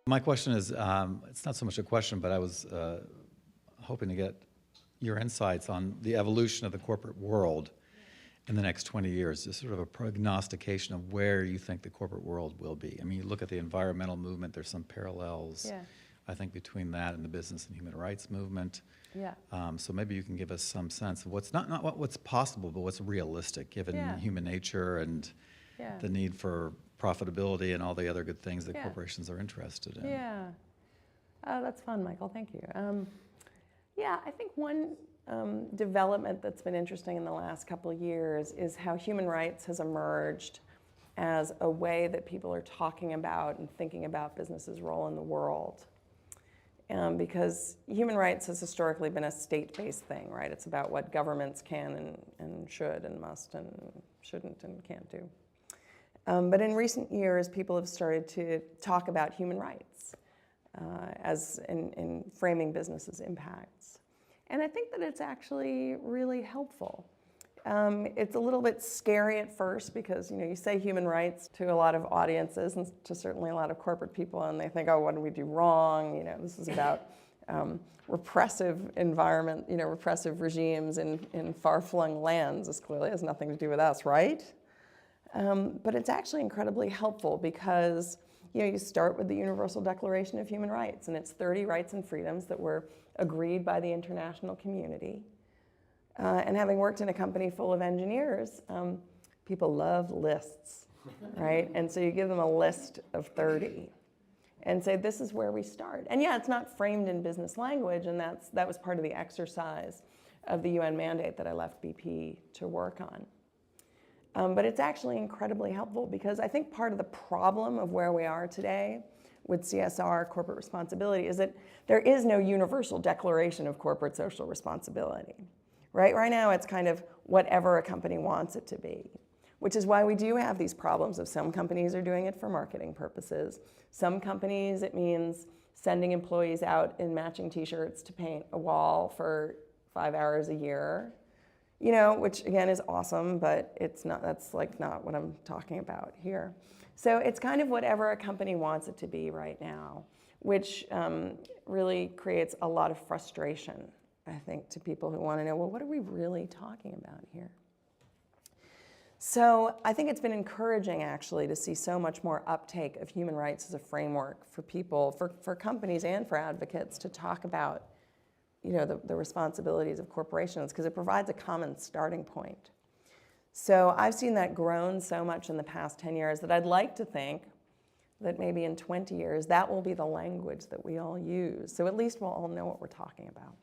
My question is, it's not so much a question, but I was hoping to get your insights on the evolution of the corporate world in the next 20 years, just sort of a prognostication of where you think the corporate world will be. I mean, you look at the environmental movement, there's some parallels, Yeah. I think, between that and the business and human rights movement. Yeah. So maybe you can give us some sense of what's not what's possible, but what's realistic given Yeah. human nature and Yeah. the need for profitability and all the other good things that Yeah. corporations are interested in. Yeah. Oh, that's fun, Michael. Thank you. Yeah, I think one development that's been interesting in the last couple of years is how human rights has emerged as a way that people are talking about and thinking about businesses' role in the world. Because human rights has historically been a state-based thing, right? It's about what governments can and should and must and shouldn't and can't do. But in recent years, people have started to talk about human rights as in framing businesses' impacts. And I think that it's actually really helpful. It's a little bit scary at first because you say human rights to a lot of audiences and to certainly a lot of corporate people, and they think, oh, what did we do wrong? This is about repressive environment, repressive regimes in far-flung lands. This clearly has nothing to do with us, right? But it's actually incredibly helpful because you start with the Universal Declaration of Human Rights, and it's 30 rights and freedoms that were agreed by the international community. And having worked in a company full of engineers, people love lists, right? And so you give them a list of 30 and say, this is where we start. And yeah, it's not framed in business language, and that was part of the exercise of the UN mandate that I left BP to work on. But it's actually incredibly helpful because I think part of the problem of where we are today with CSR, corporate responsibility, is that there is no universal declaration of corporate social responsibility. Right now it's kind of whatever a company wants it to be, which is why we do have these problems of some companies are doing it for marketing purposes. Some companies, it means sending employees out in matching t-shirts to paint a wall for 5 hours a year. Which again is awesome, but that's not what I'm talking about here. So it's kind of whatever a company wants it to be right now, which really creates a lot of frustration, I think, to people who want to know, well, what are we really talking about here? So I think it's been encouraging, actually, to see so much more uptake of human rights as a framework for people, for companies and for advocates to talk about the responsibilities of corporations, because it provides a common starting point. So I've seen that grown so much in the past 10 years that I'd like to think that maybe in 20 years, that will be the language that we all use. So at least we'll all know what we're talking about.